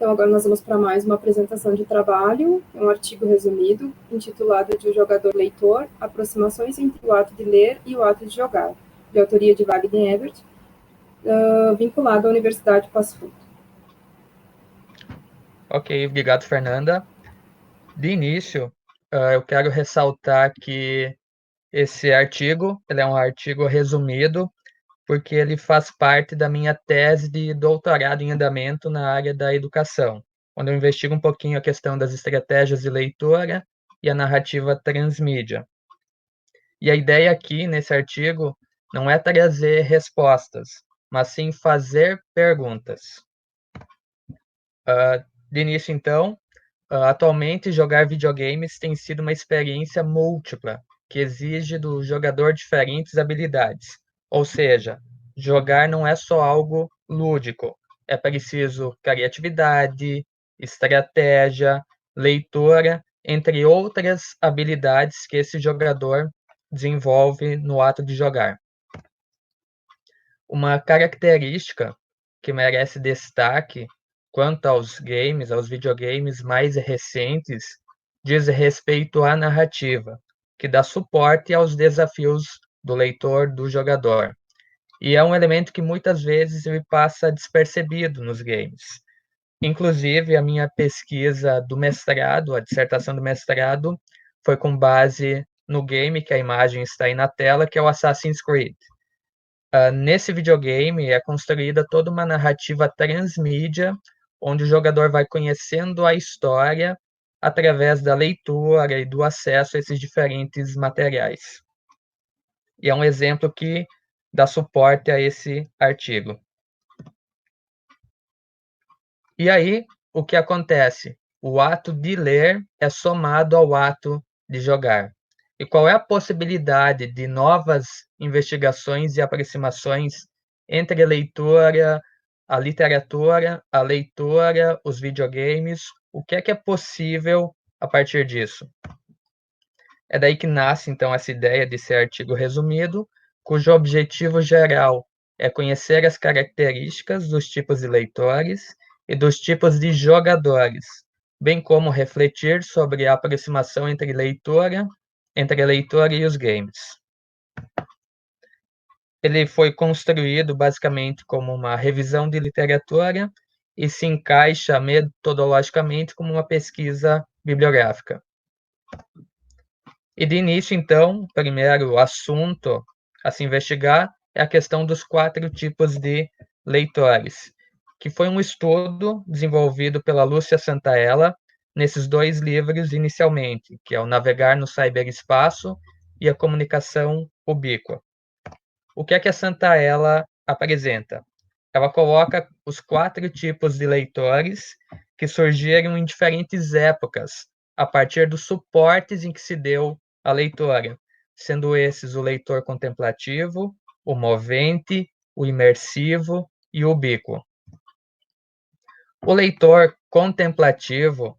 Então, agora nós vamos para mais uma apresentação de trabalho, um artigo resumido, intitulado de O Jogador Leitor, Aproximações entre o ato de ler e o ato de jogar, de autoria de Wagner Ebert, vinculado à Universidade de Passo Fundo. Ok, obrigado, Fernanda. De início, eu quero ressaltar que esse artigo, ele é um artigo resumido, porque ele faz parte da minha tese de doutorado em andamento na área da educação, onde eu investigo um pouquinho a questão das estratégias de leitura e a narrativa transmídia. E a ideia aqui, nesse artigo, não é trazer respostas, mas sim fazer perguntas. De início, então, atualmente, jogar videogames tem sido uma experiência múltipla, que exige do jogador diferentes habilidades. Ou seja, jogar não é só algo lúdico, é preciso criatividade, estratégia, leitura, entre outras habilidades que esse jogador desenvolve no ato de jogar. Uma característica que merece destaque quanto aos videogames mais recentes, diz respeito à narrativa, que dá suporte aos desafios do leitor, do jogador. E é um elemento que muitas vezes me passa despercebido nos games. Inclusive, a minha pesquisa do mestrado, a dissertação do mestrado, foi com base no game, que a imagem está aí na tela, que é o Assassin's Creed. Nesse videogame é construída toda uma narrativa transmídia, onde o jogador vai conhecendo a história através da leitura e do acesso a esses diferentes materiais. E é um exemplo que dá suporte a esse artigo. E aí, o que acontece? O ato de ler é somado ao ato de jogar. E qual é a possibilidade de novas investigações e aproximações entre a literatura, a leitura, os videogames? O que é possível a partir disso? É daí que nasce, então, essa ideia desse artigo resumido, cujo objetivo geral é conhecer as características dos tipos de leitores e dos tipos de jogadores, bem como refletir sobre a aproximação entre a leitura e os games. Ele foi construído basicamente como uma revisão de literatura e se encaixa metodologicamente como uma pesquisa bibliográfica. E de início, então, o primeiro assunto a se investigar é a questão dos 4 tipos de leitores, que foi um estudo desenvolvido pela Lúcia Santaella nesses 2 livros inicialmente, que é o Navegar no Cyberespaço e a Comunicação Ubíqua. O que é que a Santaella apresenta? Ela coloca os 4 tipos de leitores que surgiram em diferentes épocas, a partir dos suportes em que se deu a leitura, sendo esses o leitor contemplativo, o movente, o imersivo e o ubíquo. O leitor contemplativo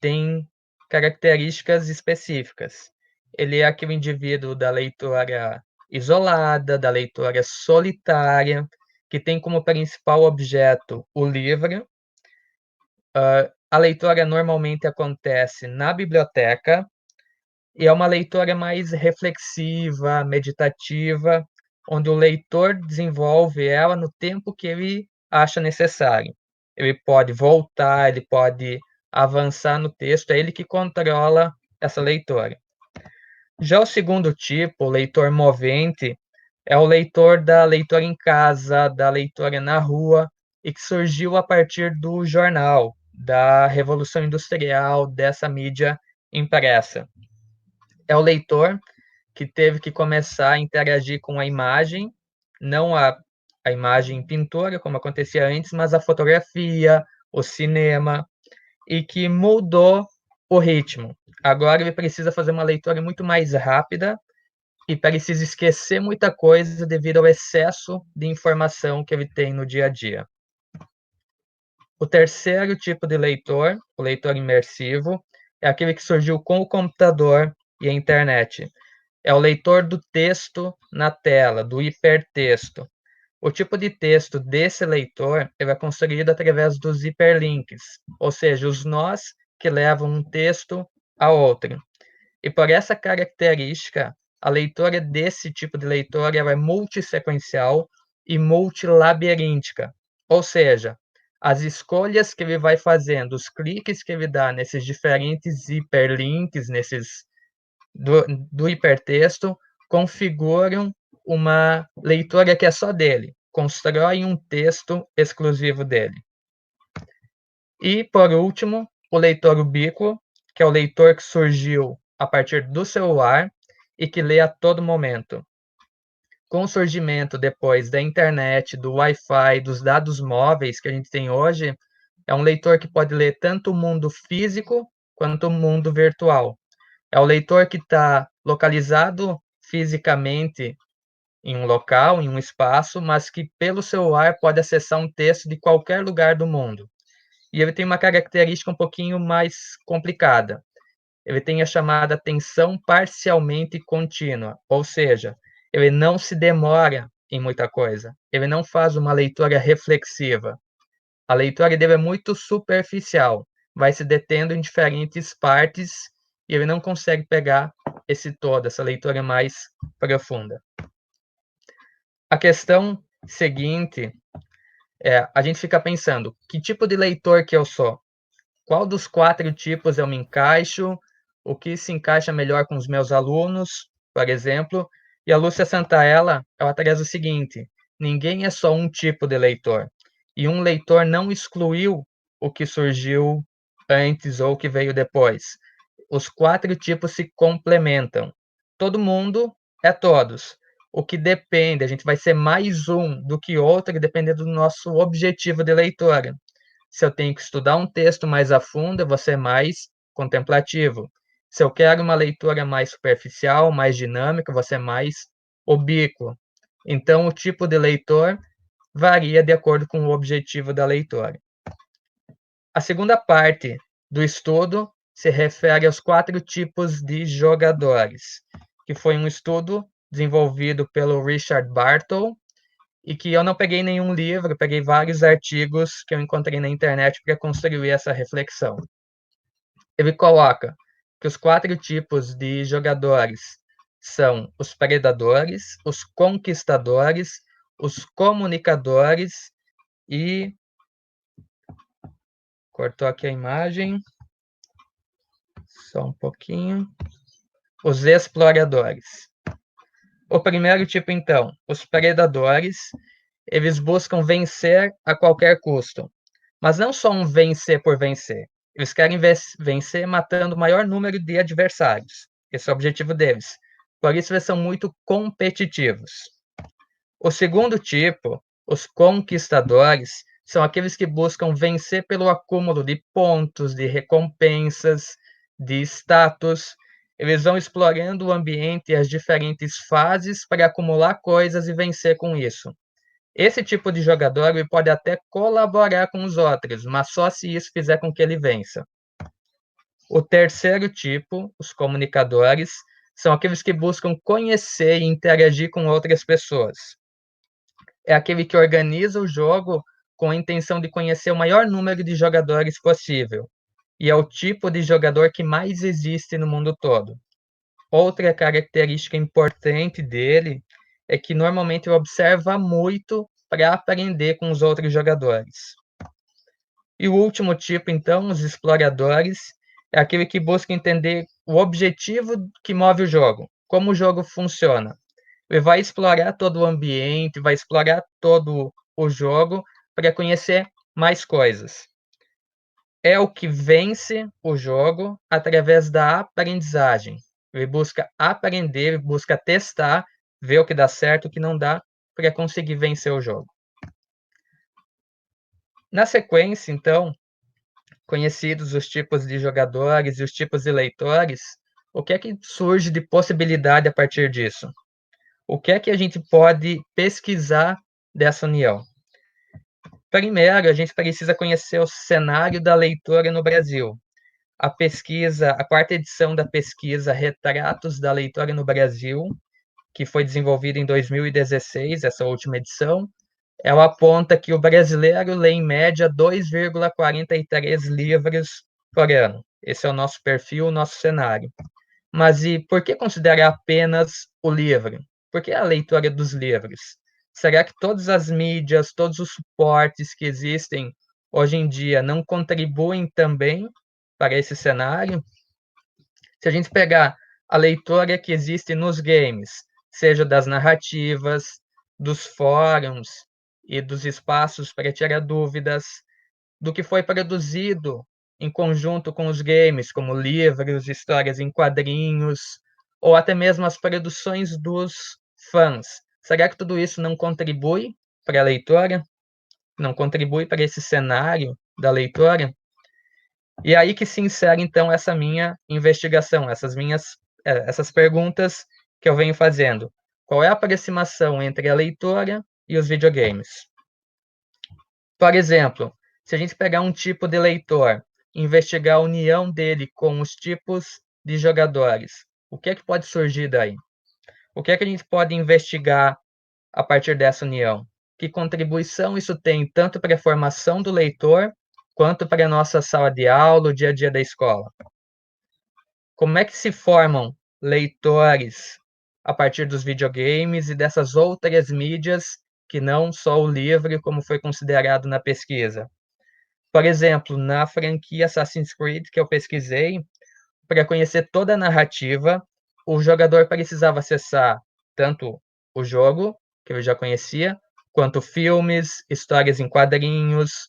tem características específicas. Ele é aquele indivíduo da leitura isolada, da leitura solitária, que tem como principal objeto o livro. A leitura normalmente acontece na biblioteca e é uma leitura mais reflexiva, meditativa, onde o leitor desenvolve ela no tempo que ele acha necessário. Ele pode voltar, ele pode avançar no texto, é ele que controla essa leitura. Já o segundo tipo, o leitor movente, é o leitor da leitura em casa, da leitura na rua, e que surgiu a partir do jornal, da Revolução Industrial, dessa mídia impressa. É o leitor que teve que começar a interagir com a imagem, não a imagem em pintura, como acontecia antes, mas a fotografia, o cinema, e que moldou o ritmo. Agora ele precisa fazer uma leitura muito mais rápida e precisa esquecer muita coisa devido ao excesso de informação que ele tem no dia a dia. O terceiro tipo de leitor, o leitor imersivo, é aquele que surgiu com o computador e a internet. É o leitor do texto na tela, do hipertexto. O tipo de texto desse leitor ele é construído através dos hiperlinks, ou seja, os nós que levam um texto a outro. E por essa característica, a leitura desse tipo de leitor ela é multissequencial e multilabiríntica, ou seja, as escolhas que ele vai fazendo, os cliques que ele dá nesses diferentes hiperlinks, do hipertexto, configuram uma leitura que é só dele, constrói um texto exclusivo dele. E, por último, o leitor ubíquo, que é o leitor que surgiu a partir do celular e que lê a todo momento. Com o surgimento depois da internet, do Wi-Fi, dos dados móveis que a gente tem hoje, é um leitor que pode ler tanto o mundo físico quanto o mundo virtual. É o leitor que está localizado fisicamente em um local, em um espaço, mas que pelo celular pode acessar um texto de qualquer lugar do mundo. E ele tem uma característica um pouquinho mais complicada. Ele tem a chamada atenção parcialmente contínua, ou seja, ele não se demora em muita coisa, ele não faz uma leitura reflexiva. A leitura dele é muito superficial, vai se detendo em diferentes partes e ele não consegue pegar esse todo, essa leitura mais profunda. A questão seguinte é, a gente fica pensando, que tipo de leitor que eu sou? Qual dos 4 tipos eu me encaixo? O que se encaixa melhor com os meus alunos, por exemplo? E a Lúcia Santaella, ela traz o seguinte, ninguém é só um tipo de leitor. E um leitor não excluiu o que surgiu antes ou o que veio depois. Os 4 tipos se complementam. Todo mundo é todos. O que depende, a gente vai ser mais um do que outro, dependendo do nosso objetivo de leitura. Se eu tenho que estudar um texto mais a fundo, eu vou ser mais contemplativo. Se eu quero uma leitura mais superficial, mais dinâmica, eu vou ser mais ubíquo. Então, o tipo de leitor varia de acordo com o objetivo da leitura. A segunda parte do estudo se refere aos 4 tipos de jogadores, que foi um estudo desenvolvido pelo Richard Bartle, e que eu não peguei nenhum livro, peguei vários artigos que eu encontrei na internet para construir essa reflexão. Ele coloca que os 4 tipos de jogadores são os predadores, os conquistadores, os comunicadores e... Cortou aqui a imagem. Só um pouquinho. Os exploradores. O primeiro tipo, então, os predadores, eles buscam vencer a qualquer custo. Mas não só um vencer por vencer. Eles querem vencer matando o maior número de adversários. Esse é o objetivo deles. Por isso, eles são muito competitivos. O segundo tipo, os conquistadores, são aqueles que buscam vencer pelo acúmulo de pontos, de recompensas, de status. Eles vão explorando o ambiente e as diferentes fases para acumular coisas e vencer com isso. Esse tipo de jogador ele pode até colaborar com os outros, mas só se isso fizer com que ele vença. O terceiro tipo, os comunicadores, são aqueles que buscam conhecer e interagir com outras pessoas. É aquele que organiza o jogo com a intenção de conhecer o maior número de jogadores possível. E é o tipo de jogador que mais existe no mundo todo. Outra característica importante dele é que normalmente ele observa muito para aprender com os outros jogadores. E o último tipo, então, os exploradores, é aquele que busca entender o objetivo que move o jogo, como o jogo funciona. Ele vai explorar todo o ambiente, vai explorar todo o jogo para conhecer mais coisas. É o que vence o jogo através da aprendizagem. Ele busca aprender, busca testar, ver o que dá certo, o que não dá, para conseguir vencer o jogo. Na sequência, então, conhecidos os tipos de jogadores e os tipos de leitores, o que é que surge de possibilidade a partir disso? O que é que a gente pode pesquisar dessa união? Primeiro, a gente precisa conhecer o cenário da leitura no Brasil. A pesquisa, a 4ª edição da pesquisa Retratos da Leitura no Brasil, que foi desenvolvida em 2016, essa última edição, ela aponta que o brasileiro lê, em média, 2,43 livros por ano. Esse é o nosso perfil, o nosso cenário. Mas e por que considerar apenas o livro? Por que a leitura dos livros? Será que todas as mídias, todos os suportes que existem hoje em dia não contribuem também para esse cenário? Se a gente pegar a leitura que existe nos games, seja das narrativas, dos fóruns e dos espaços para tirar dúvidas, do que foi produzido em conjunto com os games, como livros, histórias em quadrinhos, ou até mesmo as produções dos fãs. Será que tudo isso não contribui para a leitora? Não contribui para esse cenário da leitora? E aí que se insere, então, essa minha investigação, essas perguntas que eu venho fazendo. Qual é a aproximação entre a leitora e os videogames? Por exemplo, se a gente pegar um tipo de leitor, investigar a união dele com os tipos de jogadores, o que é que pode surgir daí? O que é que a gente pode investigar a partir dessa união? Que contribuição isso tem tanto para a formação do leitor, quanto para a nossa sala de aula, o dia a dia da escola? Como é que se formam leitores a partir dos videogames e dessas outras mídias que não só o livro, como foi considerado na pesquisa? Por exemplo, na franquia Assassin's Creed que eu pesquisei, para conhecer toda a narrativa, o jogador precisava acessar tanto o jogo, que eu já conhecia, quanto filmes, histórias em quadrinhos,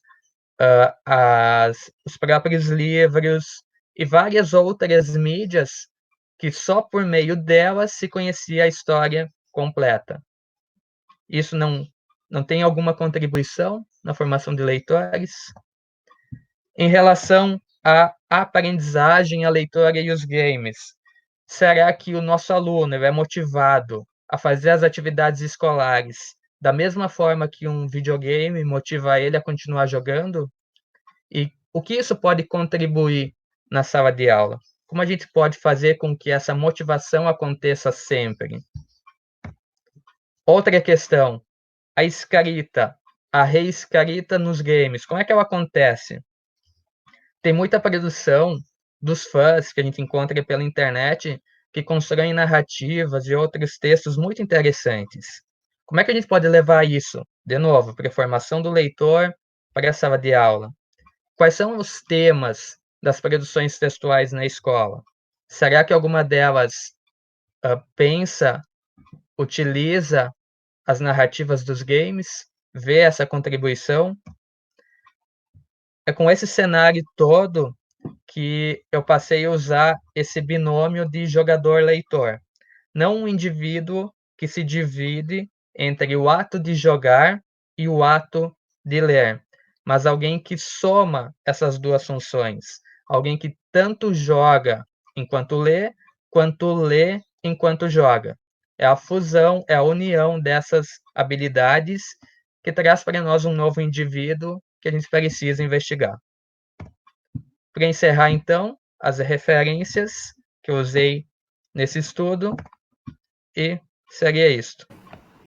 os próprios livros e várias outras mídias que só por meio delas se conhecia a história completa. Isso não tem alguma contribuição na formação de leitores? Em relação à aprendizagem, a leitura e os games, será que o nosso aluno é motivado a fazer as atividades escolares da mesma forma que um videogame motiva ele a continuar jogando? E o que isso pode contribuir na sala de aula? Como a gente pode fazer com que essa motivação aconteça sempre? Outra questão, a escrita, a reescrita nos games, como é que ela acontece? Tem muita produção dos fãs que a gente encontra pela internet que constroem narrativas e outros textos muito interessantes. Como é que a gente pode levar isso, de novo, para a formação do leitor, para a sala de aula? Quais são os temas das produções textuais na escola? Será que alguma delas pensa, utiliza as narrativas dos games, vê essa contribuição? É com esse cenário todo que eu passei a usar esse binômio de jogador-leitor. Não um indivíduo que se divide entre o ato de jogar e o ato de ler, mas alguém que soma essas duas funções. Alguém que tanto joga enquanto lê, quanto lê enquanto joga. É a fusão, é a união dessas habilidades que traz para nós um novo indivíduo que a gente precisa investigar. Para encerrar, então, as referências que eu usei nesse estudo, e seria isto.